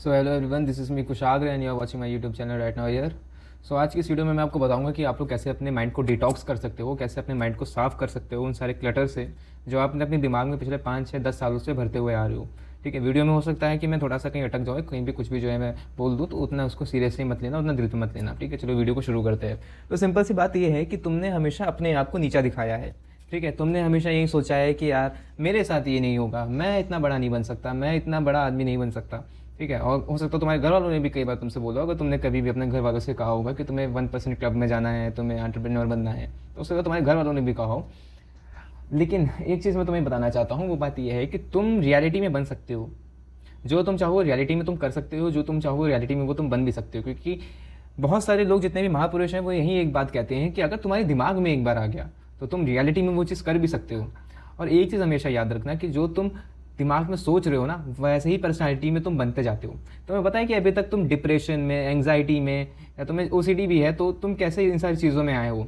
So hello everyone, this is me Kushagra and you are watching my YouTube channel right now here. So आज की इस video में मैं आपको बताऊंगा कि आप लोग कैसे अपने माइंड को डिटॉक्स कर सकते हो, कैसे अपने माइंड को साफ़ कर सकते हो उन सारे क्लटर से जो आपने अपने दिमाग में पिछले 5 6 10 सालों से भरते हुए आ रहे हो। ठीक है, वीडियो में हो सकता है कि मैं थोड़ा सा कहीं अटक जाऊँ, कहीं भी कुछ भी जो है मैं बोल दूँ, तो उतना उसको सीरियसली मत लेना, उतना दिल पे मत लेना। ठीक है, चलो वीडियो को शुरू करते हैं। तो सिंपल सी बात यह है कि तुमने हमेशा अपने आप को नीचा दिखाया है। ठीक है, तुमने हमेशा यही सोचा है कि यार मेरे साथ ये नहीं होगा, मैं इतना बड़ा नहीं बन सकता, मैं इतना बड़ा आदमी नहीं बन सकता। ठीक है, और हो सकता है तुम्हारे घर वालों ने भी कई बार तुमसे बोला होगा, तुमने कभी भी अपने घर वालों से कहा होगा कि तुम्हें 1% क्लब में जाना है, तुम्हें एंटरप्रेन्योर बनना है, तो उससे तुम्हारे घर वालों ने भी कहा हो। लेकिन एक चीज़ मैं तुम्हें बताना चाहता हूँ, वो बात यह है कि तुम रियलिटी में बन सकते हो। जो तुम चाहो रियलिटी में तुम कर सकते हो, जो तुम चाहो रियलिटी में वो तुम बन भी सकते हो। क्योंकि बहुत सारे लोग, जितने भी महापुरुष हैं, वो यही एक बात कहते हैं कि अगर तुम्हारे दिमाग में एक बार आ गया तो तुम रियलिटी में वो चीज़ कर भी सकते हो। और एक चीज़ हमेशा याद रखना कि जो तुम दिमाग में सोच रहे हो ना, वैसे ही पर्सनालिटी में तुम बनते जाते हो। तुम्हें पता है कि अभी तक तुम डिप्रेशन में, एंग्जाइटी में, या तुम्हें ओसीडी भी है, तो तुम कैसे इन सारी चीज़ों में आए हो?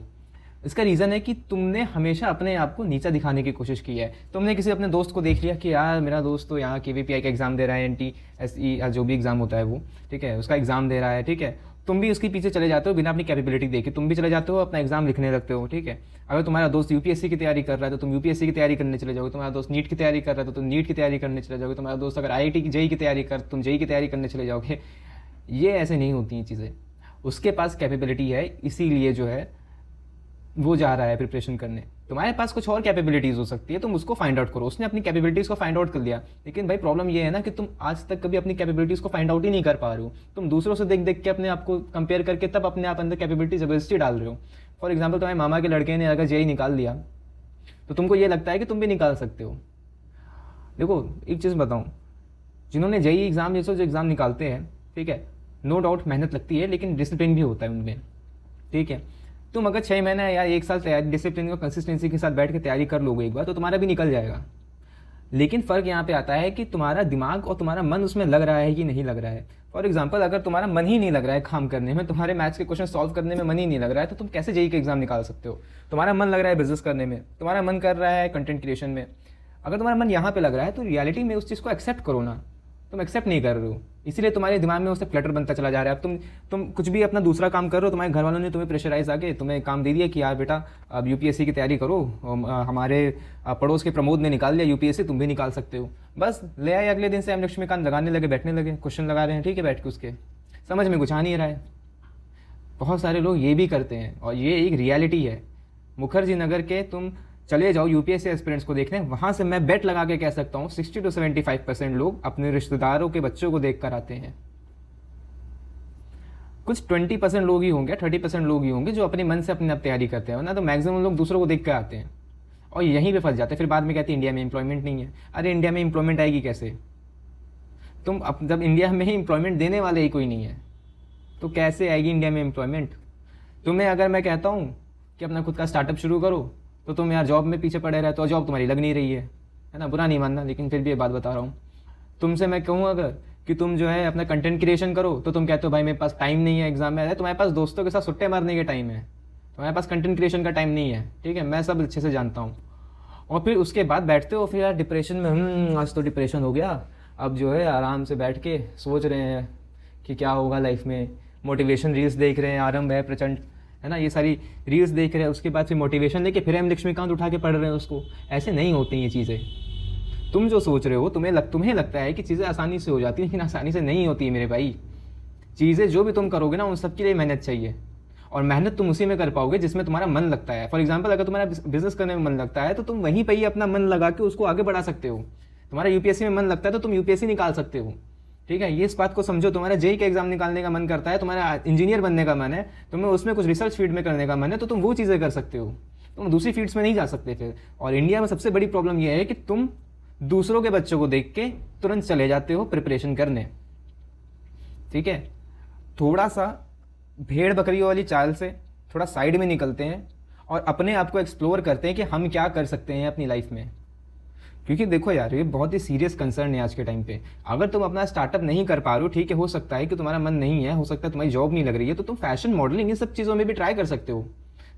इसका रीज़न है कि तुमने हमेशा अपने आप को नीचा दिखाने की कोशिश की है। तुमने किसी अपने दोस्त को देख लिया कि यार मेरा दोस्त तो यहाँ केवीपीआई का एग्ज़ाम दे रहा है, एनटीएसई या जो भी एग्ज़ाम होता है वो, ठीक है, उसका एग्ज़ाम दे रहा है। ठीक है, तुम भी उसके पीछे चले जाते हो बिना अपनी कैपेबिलिटी देखे, तुम भी चले जाते हो अपना एग्ज़ाम लिखने लगते हो। ठीक है, अगर तुम्हारा दोस्त यूपीएससी की तैयारी कर रहा है तो तुम यूपीएससी की तैयारी करने चले जाओगे, तुम्हारा दोस्त नीट की तैयारी कर रहा है तो तुम नीट की तैयारी करने चले जाओगे, तुम्हारा दोस्त अगर आईआईटी की जेई की तैयारी कर, तुम जेई की तैयारी करने चले जाओगे। ये ऐसे नहीं होती हैं चीज़ें। उसके पास कैपेबिलिटी है, इसीलिए जो है वो जा रहा है प्रिपरेशन करने। तुम्हारे पास कुछ और कैपेबिलिटीज़ हो सकती है, तुम उसको फाइंड आउट करो। उसने अपनी कैपेबिलिटीज़ को फाइंड आउट कर लिया, लेकिन भाई प्रॉब्लम ये है ना कि तुम आज तक कभी अपनी कैपेबिलिटीज़ को फाइंड आउट ही नहीं कर पा रहे हो। तुम दूसरों से देख देख के अपने आप को कंपेयर करके तब अपने आप अंदर कैपेबिलिटी जबरदस्ती डाल रहे हो। फॉर एग्जाम्पल, तुम्हारे मामा के लड़के ने अगर जेई निकाल लिया तो तुमको ये लगता है कि तुम भी निकाल सकते हो। देखो, एक चीज़ बताऊँ, जिन्होंने जेई एग्ज़ाम जैसे जो एग्ज़ाम निकालते हैं, ठीक है, नो डाउट मेहनत लगती है, लेकिन डिसिप्लिन भी होता है उनमें। ठीक है, तुम अगर 6 महीना या 1 साल तैयारी, डिसिप्लिन और कंसिस्टेंसी के साथ बैठ के तैयारी कर लोगे एक बार, तो तुम्हारा भी निकल जाएगा। लेकिन फ़र्क यहाँ पे आता है कि तुम्हारा दिमाग और तुम्हारा मन उसमें लग रहा है कि नहीं लग रहा है। फॉर एग्जाम्पल, अगर तुम्हारा मन ही नहीं लग रहा है काम करने में, तुम्हारे मैथ्स के क्वेश्चन सॉल्व करने में मन ही नहीं लग रहा है, तो तुम कैसे जेई का एग्जाम निकाल सकते हो? तुम्हारा मन लग रहा है बिजनेस करने में, तुम्हारा मन कर रहा है कंटेंट क्रिएशन में। अगर तुम्हारा मन यहाँ पे लग रहा है तो रियलिटी में उस चीज़ को एक्सेप्ट करो ना। तुम एक्सेप्ट नहीं कर रहे हो, इसीलिए तुम्हारे दिमाग में उससे क्लटर बनता चला जा रहा है। अब तुम कुछ भी अपना दूसरा काम कर रहे हो, तुम्हारे घर वालों ने तुम्हें प्रेशराइज आके तुम्हें काम दे दिया कि यार बेटा अब यूपीएससी की तैयारी करो, हमारे पड़ोस के प्रमोद ने निकाल लिया यूपीएससी, तुम भी निकाल सकते हो। बस ले आए, अगले दिन से हम लक्ष्मीकांत लगाने लगे, बैठने लगे, क्वेश्चन लगा रहे हैं। ठीक है, बैठ के उसके समझ में कुछ आ नहीं रहा है। बहुत सारे लोग ये भी करते हैं और ये एक रियलिटी है। मुखर्जी नगर के तुम चले जाओ यूपीएससी एस्पिरेंट्स को देखने, वहाँ से मैं बेट लगा के कह सकता हूँ 60 to 75% लोग अपने रिश्तेदारों के बच्चों को देख कर आते हैं। कुछ 20% लोग ही होंगे, 30% लोग ही होंगे जो अपने मन से अपने आप तैयारी करते हैं, ना तो मैक्सिमम लोग दूसरों को देख कर आते हैं और यहीं पे फंस जाते हैं। फिर बाद में कहते हैं इंडिया में एम्प्लॉयमेंट नहीं है। अरे इंडिया में एम्प्लॉयमेंट आएगी कैसे? तुम जब इंडिया में ही एम्प्लॉयमेंट देने वाले ही कोई नहीं है तो कैसे आएगी इंडिया में एम्प्लॉयमेंट? तुम्हें अगर मैं कहता हूँ कि अपना खुद का स्टार्टअप शुरू करो, तो तुम यार जॉब में पीछे पड़े रहते हो, जॉब तुम्हारी लग नहीं रही है ना? बुरा नहीं मानना, लेकिन फिर भी ये बात बता रहा हूँ। तुमसे मैं कहूँ अगर कि तुम जो है अपना कंटेंट क्रिएशन करो, तो तुम कहते हो भाई मेरे पास टाइम नहीं है, एग्जाम में है। तुम्हारे पास दोस्तों के साथ सुट्टे मारने के टाइम है, तुम्हारे पास कंटेंट क्रिएशन का टाइम नहीं है। ठीक है, मैं सब अच्छे से जानता हूँ। और फिर उसके बाद बैठते हो फिर यार डिप्रेशन में, आज तो डिप्रेशन हो गया, अब जो है आराम से बैठ के सोच रहे हैं कि क्या होगा लाइफ में। मोटिवेशन रील्स देख रहे हैं, आरंभ है प्रचंड, है ना, ये सारी रील्स देख रहे हैं। उसके बाद फिर मोटिवेशन लेके फिर हम लक्ष्मीकांत उठा के पढ़ रहे हैं उसको। ऐसे नहीं होती ये चीज़ें। तुम जो सोच रहे हो, तुम्हें लगता है कि चीज़ें आसानी से हो जाती हैं, लेकिन आसानी से नहीं होती है मेरे भाई। चीज़ें जो भी तुम करोगे ना, उन सब के लिए मेहनत चाहिए, और मेहनत तुम उसी में कर पाओगे जिसमें तुम्हारा मन लगता है। फॉर एग्जाम्पल, अगर तुम्हारा बिजनेस करने में मन लगता है तो तुम वहीं पर ही अपना मन लगा के उसको आगे बढ़ा सकते हो। तुम्हारा यूपीएससी में मन लगता है तो तुम यूपीएससी निकाल सकते हो। ठीक है, ये इस बात को समझो। तुम्हारा जेई का एग्जाम निकालने का मन करता है, तुम्हारा इंजीनियर बनने का मन है, तुम्हें उसमें कुछ रिसर्च फील्ड में करने का मन है, तो तुम वो चीज़ें कर सकते हो, तुम दूसरी फील्ड्स में नहीं जा सकते फिर। और इंडिया में सबसे बड़ी प्रॉब्लम यह है कि तुम दूसरों के बच्चों को देख के तुरंत चले जाते हो प्रिपरेशन करने। ठीक है, थोड़ा सा भेड़ बकरियों वाली चाल से थोड़ा साइड में निकलते हैं और अपने आप को एक्सप्लोर करते हैं कि हम क्या कर सकते हैं अपनी लाइफ में। क्योंकि देखो यार, ये बहुत ही सीरियस कंसर्न है आज के टाइम पे। अगर तुम अपना स्टार्टअप नहीं कर पा रहे हो, ठीक है, हो सकता है कि तुम्हारा मन नहीं है, हो सकता है तुम्हारी जॉब नहीं लग रही है, तो तुम फैशन मॉडलिंग इन सब चीज़ों में भी ट्राई कर सकते हो।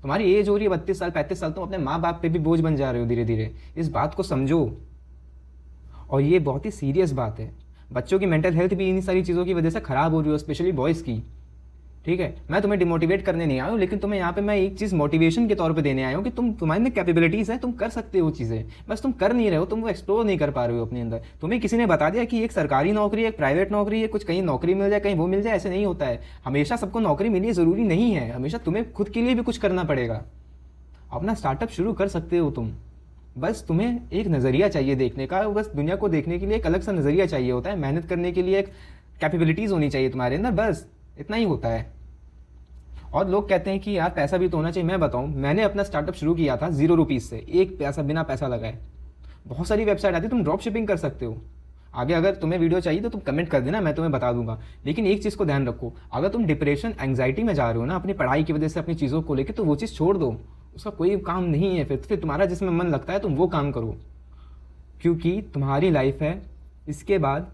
तुम्हारी एज हो रही है 32 साल 35 साल, तुम अपने माँ बाप पे भी बोझ बन जा रहे हो धीरे धीरे। इस बात को समझो, और ये बहुत ही सीरियस बात है। बच्चों की मेंटल हेल्थ भी इन सारी चीज़ों की वजह से ख़राब हो रही है, स्पेशली बॉयज़ की। ठीक है, मैं तुम्हें डिमोटिवेट करने नहीं आया हूँ, लेकिन तुम्हें यहाँ पे मैं एक चीज़ मोटिवेशन के तौर पे देने आया हूँ कि तुम्हारे में कैपेबिलिटीज़ है, तुम कर सकते हो चीज़ें, बस तुम कर नहीं रहे हो, तुम वो एक्सप्लोर नहीं कर पा रहे हो अपने अंदर। तुम्हें किसी ने बता दिया कि एक सरकारी नौकरी है, एक प्राइवेट नौकरी है, कुछ कहीं नौकरी मिल जाए, कहीं वो मिल जाए, ऐसे नहीं होता है। हमेशा सबको नौकरी मिली ज़रूरी नहीं है, हमेशा तुम्हें खुद के लिए भी कुछ करना पड़ेगा। अपना स्टार्टअप शुरू कर सकते हो तुम, बस तुम्हें एक नज़रिया चाहिए देखने का, बस दुनिया को देखने के लिए एक अलग सा नज़रिया चाहिए होता है, मेहनत करने के लिए एक कैपेबिलिटीज़ होनी चाहिए तुम्हारे अंदर, बस इतना ही होता है। और लोग कहते हैं कि यार पैसा भी तो होना चाहिए। मैं बताऊं, मैंने अपना स्टार्टअप शुरू किया था 0 रुपीज़ से, एक पैसा, बिना पैसा लगाए। बहुत सारी वेबसाइट आती है, तुम ड्रॉप शिपिंग कर सकते हो। आगे अगर तुम्हें वीडियो चाहिए तो तुम कमेंट कर देना, मैं तुम्हें बता दूंगा। लेकिन एक चीज़ को ध्यान रखो, अगर तुम डिप्रेशन एंग्जाइटी में जा रहे हो ना अपनी पढ़ाई की वजह से, अपनी चीज़ों को लेकर, तो वो चीज़ छोड़ दो, उसका कोई काम नहीं है। फिर तुम्हारा जिसमें मन लगता है तुम वो काम करो, क्योंकि तुम्हारी लाइफ है। इसके बाद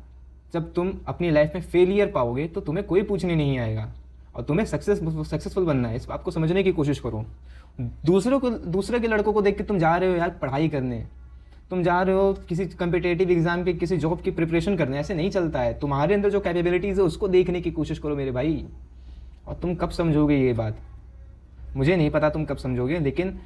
जब तुम अपनी लाइफ में फेलियर पाओगे तो तुम्हें कोई पूछने नहीं आएगा, और तुम्हें सक्सेसफुल बनना है। इस बात को समझने की कोशिश करो। दूसरे के लड़कों को देख के तुम जा रहे हो यार पढ़ाई करने, तुम जा रहे हो किसी कम्पिटेटिव एग्जाम के, किसी जॉब की प्रिपरेशन करने, ऐसे नहीं चलता है। तुम्हारे अंदर जो कैपेबिलिटीज़ है उसको देखने की कोशिश करो मेरे भाई। और तुम कब समझोगे ये बात, मुझे नहीं पता तुम कब समझोगे, लेकिन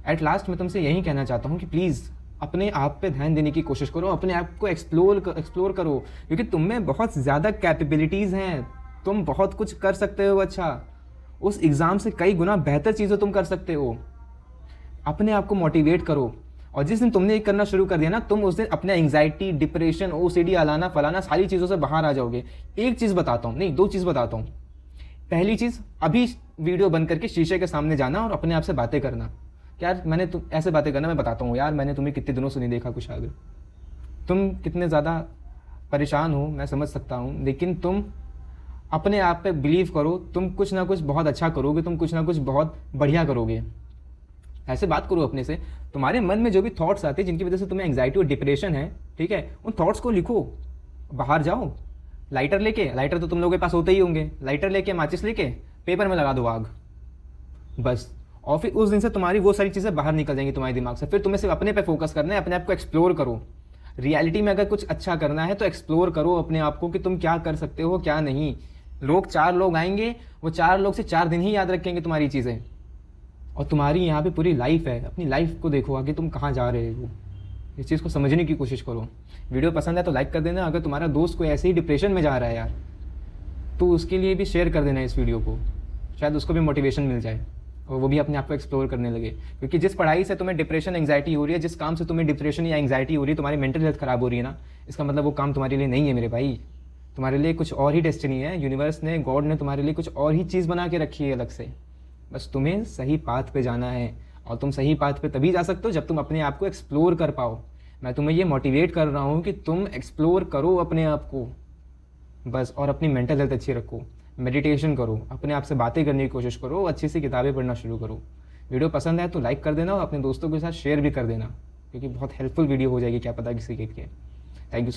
एट लास्ट मैं तुमसे यही कहना चाहता हूँ कि प्लीज़ अपने आप पे ध्यान देने की कोशिश करो, अपने आप को एक्सप्लोर करो, क्योंकि तुम में बहुत ज़्यादा कैपेबिलिटीज़ हैं, तुम बहुत कुछ कर सकते हो। अच्छा, उस एग्ज़ाम से कई गुना बेहतर चीज़ें तुम कर सकते हो। अपने आप को मोटिवेट करो, और जिस दिन तुमने ये करना शुरू कर दिया ना, तुम उस दिन अपने एंग्जाइटी, डिप्रेशन, OCD, अलाना फलाना सारी चीज़ों से बाहर आ जाओगे। एक चीज़ बताता हूँ, नहीं 2 चीज़ बताता हूँ। पहली चीज़, अभी वीडियो बंद करके शीशे के सामने जाना और अपने आप से बातें करना। यार मैंने तुम ऐसे बातें करना, मैं बताता हूँ यार मैंने तुम्हें कितने दिनों से नहीं देखा कुशाग्र, तुम कितने ज़्यादा परेशान हो मैं समझ सकता हूँ, लेकिन तुम अपने आप पे बिलीव करो, तुम कुछ ना कुछ बहुत अच्छा करोगे, तुम कुछ ना कुछ बहुत बढ़िया करोगे। ऐसे बात करो अपने से। तुम्हारे मन में जो भी थॉट्स आते हैं जिनकी वजह से तुम्हें एंग्जाइटी और डिप्रेशन है, ठीक है, उन थॉट्स को लिखो। बाहर जाओ, लाइटर लेके, लाइटर तो तुम लोगों के पास होते ही होंगे, लाइटर लेके, माचिस लेके पेपर में लगा दो आग, बस। और फिर उस दिन से तुम्हारी वो सारी चीज़ें बाहर निकल जाएंगी तुम्हारे दिमाग से। फिर तुम्हें सिर्फ अपने पे फोकस करना है, अपने आप को एक्सप्लोर करो। रियलिटी में अगर कुछ अच्छा करना है तो एक्सप्लोर करो अपने आप को कि तुम क्या कर सकते हो क्या नहीं। 4 लोग आएंगे, वो 4 लोग से 4 दिन ही याद रखेंगे तुम्हारी चीज़ें, और तुम्हारी यहाँ पे पूरी लाइफ है। अपनी लाइफ को देखो आगे तुम कहाँ जा रहे हो, इस चीज़ को समझने की कोशिश करो। वीडियो पसंद है तो लाइक कर देना। अगर तुम्हारा दोस्त कोई ऐसे ही डिप्रेशन में जा रहा है यार, तो उसके लिए भी शेयर कर देना इस वीडियो को, शायद उसको भी मोटिवेशन मिल जाए और वो भी अपने आप को एक्सप्लोर करने लगे। क्योंकि जिस पढ़ाई से तुम्हें डिप्रेशन एंग्जाइटी हो रही है, जिस काम से तुम्हें डिप्रेशन या एंग्जाइटी हो रही है, तुम्हारी मेंटल हेल्थ खराब हो रही है ना, इसका मतलब वो काम तुम्हारे लिए नहीं है मेरे भाई। तुम्हारे लिए कुछ और ही डेस्टिनी है, यूनिवर्स ने, गॉड ने तुम्हारे लिए कुछ और ही चीज़ बना के रखी है अलग से। बस तुम्हें सही पाथ पे जाना है, और तुम सही पाथ पे तभी जा सकते हो जब तुम अपने आप को एक्सप्लोर कर पाओ। मैं तुम्हें ये मोटिवेट कर रहा हूँ कि तुम एक्सप्लोर करो अपने आप को बस, और अपनी मेंटल हेल्थ अच्छी रखो, मेडिटेशन करो, अपने आप से बातें करने की कोशिश करो, अच्छी सी किताबें पढ़ना शुरू करो। वीडियो पसंद है तो लाइक कर देना और अपने दोस्तों के साथ शेयर भी कर देना, क्योंकि बहुत हेल्पफुल वीडियो हो जाएगी, क्या पता किसी के लिए। Thank you.